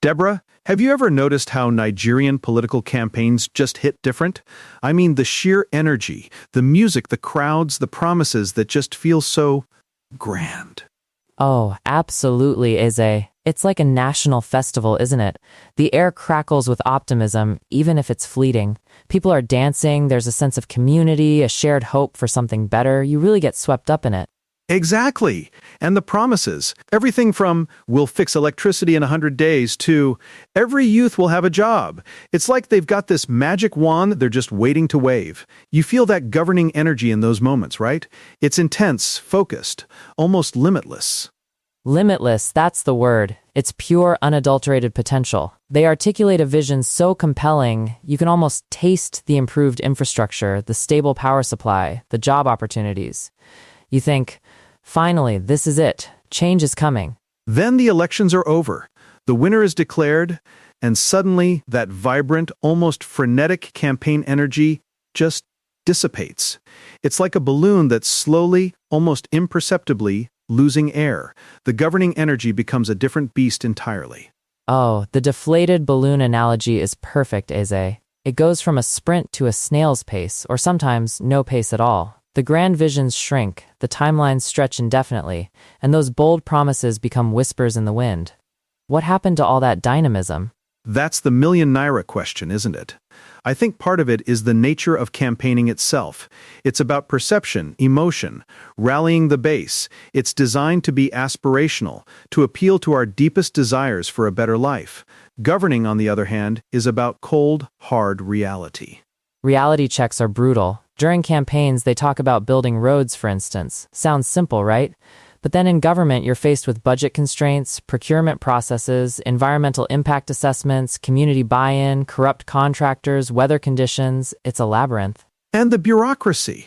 Deborah, have you ever noticed how Nigerian political campaigns just hit different? I mean, the sheer energy, the music, the crowds, the promises that just feel so grand. Oh, absolutely, Eze. It's like a national festival, isn't it? The air crackles with optimism, even if it's fleeting. People are dancing, there's a sense of community, a shared hope for something better. You really get swept up in it. Exactly. And the promises, everything from "we'll fix electricity in 100 days" to "every youth will have a job." It's like they've got this magic wand they're just waiting to wave. You feel that governing energy in those moments, right? It's intense, focused, almost limitless. Limitless, that's the word. It's pure, unadulterated potential. They articulate a vision so compelling, you can almost taste the improved infrastructure, the stable power supply, the job opportunities. You think, finally, this is it. Change is coming. Then the elections are over. The winner is declared, and suddenly that vibrant, almost frenetic campaign energy just dissipates. It's like a balloon that's slowly, almost imperceptibly, losing air. The governing energy becomes a different beast entirely. Oh, the deflated balloon analogy is perfect, Eze. It goes from a sprint to a snail's pace, or sometimes no pace at all. The grand visions shrink, the timelines stretch indefinitely, and those bold promises become whispers in the wind. What happened to all that dynamism? That's the million naira question, isn't it? I think part of it is the nature of campaigning itself. It's about perception, emotion, rallying the base. It's designed to be aspirational, to appeal to our deepest desires for a better life. Governing, on the other hand, is about cold, hard reality. Reality checks are brutal. During campaigns, they talk about building roads, for instance. Sounds simple, right? But then in government, you're faced with budget constraints, procurement processes, environmental impact assessments, community buy-in, corrupt contractors, weather conditions. It's a labyrinth. And the bureaucracy.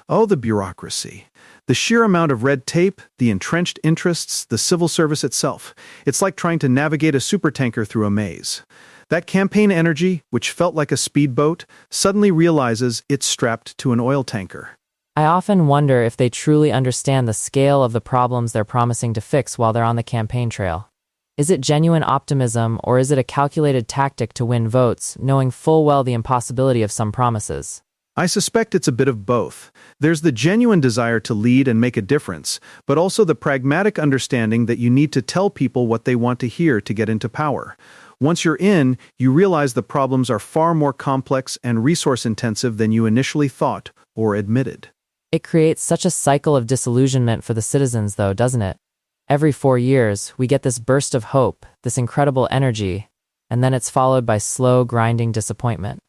Oh, the bureaucracy. The sheer amount of red tape, the entrenched interests, the civil service itself. It's like trying to navigate a supertanker through a maze. That campaign energy, which felt like a speedboat, suddenly realizes it's strapped to an oil tanker. I often wonder if they truly understand the scale of the problems they're promising to fix while they're on the campaign trail. Is it genuine optimism, or is it a calculated tactic to win votes, knowing full well the impossibility of some promises? I suspect it's a bit of both. There's the genuine desire to lead and make a difference, but also the pragmatic understanding that you need to tell people what they want to hear to get into power. Once you're in, you realize the problems are far more complex and resource-intensive than you initially thought or admitted. It creates such a cycle of disillusionment for the citizens, though, doesn't it? Every 4 years, we get this burst of hope, this incredible energy, and then it's followed by slow, grinding disappointment.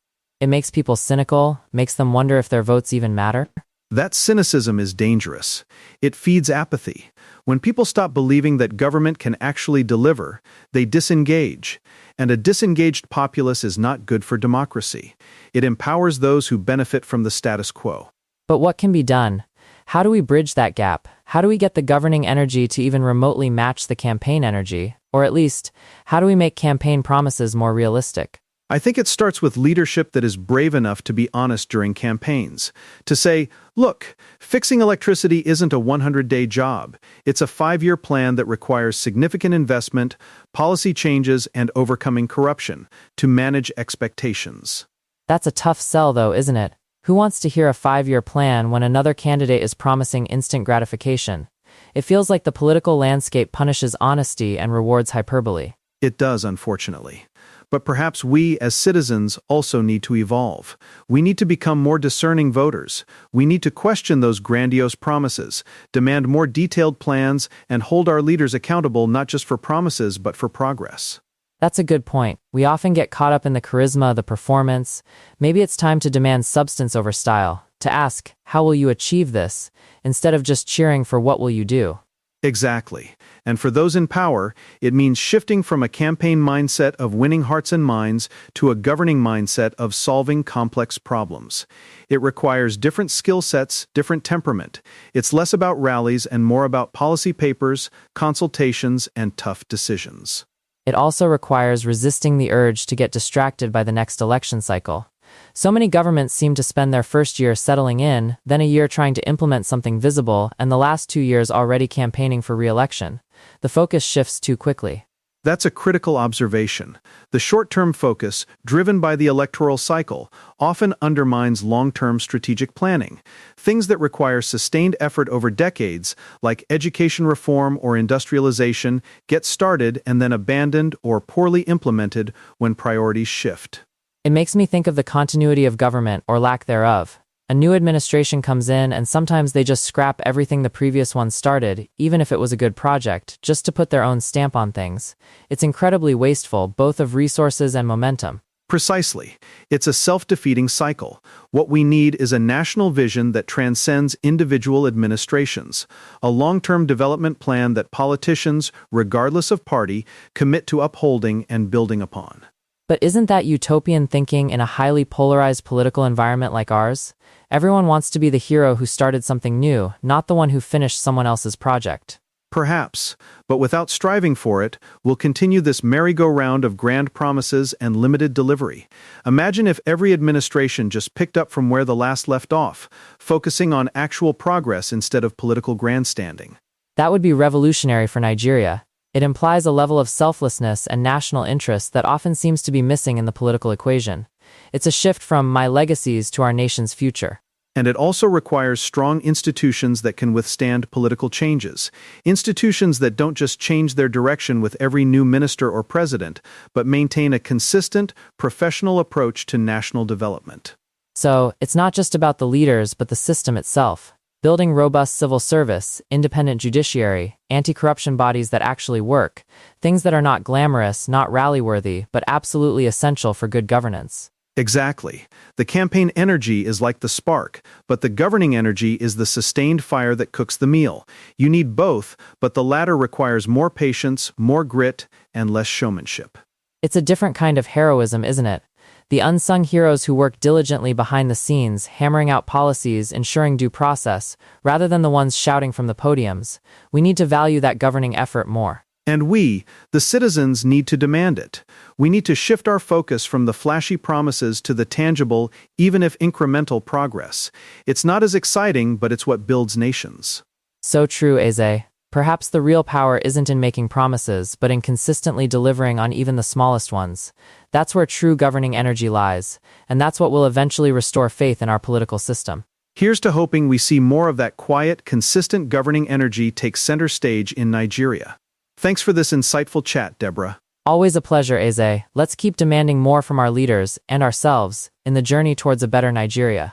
It makes people cynical, makes them wonder if their votes even matter. That cynicism is dangerous. It feeds apathy. When people stop believing that government can actually deliver, they disengage. And a disengaged populace is not good for democracy. It empowers those who benefit from the status quo. But what can be done? How do we bridge that gap? How do we get the governing energy to even remotely match the campaign energy? Or at least, how do we make campaign promises more realistic? I think it starts with leadership that is brave enough to be honest during campaigns. To say, look, fixing electricity isn't a 100-day job. It's a 5-year plan that requires significant investment, policy changes, and overcoming corruption to manage expectations. That's a tough sell, though, isn't it? Who wants to hear a 5-year plan when another candidate is promising instant gratification? It feels like the political landscape punishes honesty and rewards hyperbole. It does, unfortunately. But perhaps we, as citizens, also need to evolve. We need to become more discerning voters. We need to question those grandiose promises, demand more detailed plans, and hold our leaders accountable not just for promises but for progress. That's a good point. We often get caught up in the charisma, the performance. Maybe it's time to demand substance over style, to ask, how will you achieve this, instead of just cheering for what will you do. Exactly. And for those in power, it means shifting from a campaign mindset of winning hearts and minds to a governing mindset of solving complex problems. It requires different skill sets, different temperament. It's less about rallies and more about policy papers, consultations, and tough decisions. It also requires resisting the urge to get distracted by the next election cycle. So many governments seem to spend their first year settling in, then a year trying to implement something visible, and the last 2 years already campaigning for re-election. The focus shifts too quickly. That's a critical observation. The short-term focus, driven by the electoral cycle, often undermines long-term strategic planning. Things that require sustained effort over decades, like education reform or industrialization, get started and then abandoned or poorly implemented when priorities shift. It makes me think of the continuity of government or lack thereof. A new administration comes in and sometimes they just scrap everything the previous one started, even if it was a good project, just to put their own stamp on things. It's incredibly wasteful, both of resources and momentum. Precisely. It's a self-defeating cycle. What we need is a national vision that transcends individual administrations, a long-term development plan that politicians, regardless of party, commit to upholding and building upon. But isn't that utopian thinking in a highly polarized political environment like ours? Everyone wants to be the hero who started something new, not the one who finished someone else's project. Perhaps, but without striving for it, we'll continue this merry-go-round of grand promises and limited delivery. Imagine if every administration just picked up from where the last left off, focusing on actual progress instead of political grandstanding. That would be revolutionary for Nigeria. It implies a level of selflessness and national interest that often seems to be missing in the political equation. It's a shift from my legacies to our nation's future. And it also requires strong institutions that can withstand political changes. Institutions that don't just change their direction with every new minister or president, but maintain a consistent, professional approach to national development. So, it's not just about the leaders but the system itself. Building robust civil service, independent judiciary, anti-corruption bodies that actually work, things that are not glamorous, not rally-worthy, but absolutely essential for good governance. Exactly. The campaign energy is like the spark, but the governing energy is the sustained fire that cooks the meal. You need both, but the latter requires more patience, more grit, and less showmanship. It's a different kind of heroism, isn't it? The unsung heroes who work diligently behind the scenes, hammering out policies, ensuring due process, rather than the ones shouting from the podiums. We need to value that governing effort more. And we, the citizens, need to demand it. We need to shift our focus from the flashy promises to the tangible, even if incremental progress. It's not as exciting, but it's what builds nations. So true, Eze. Perhaps the real power isn't in making promises, but in consistently delivering on even the smallest ones. That's where true governing energy lies, and that's what will eventually restore faith in our political system. Here's to hoping we see more of that quiet, consistent governing energy take center stage in Nigeria. Thanks for this insightful chat, Deborah. Always a pleasure, Eze. Let's keep demanding more from our leaders and ourselves in the journey towards a better Nigeria.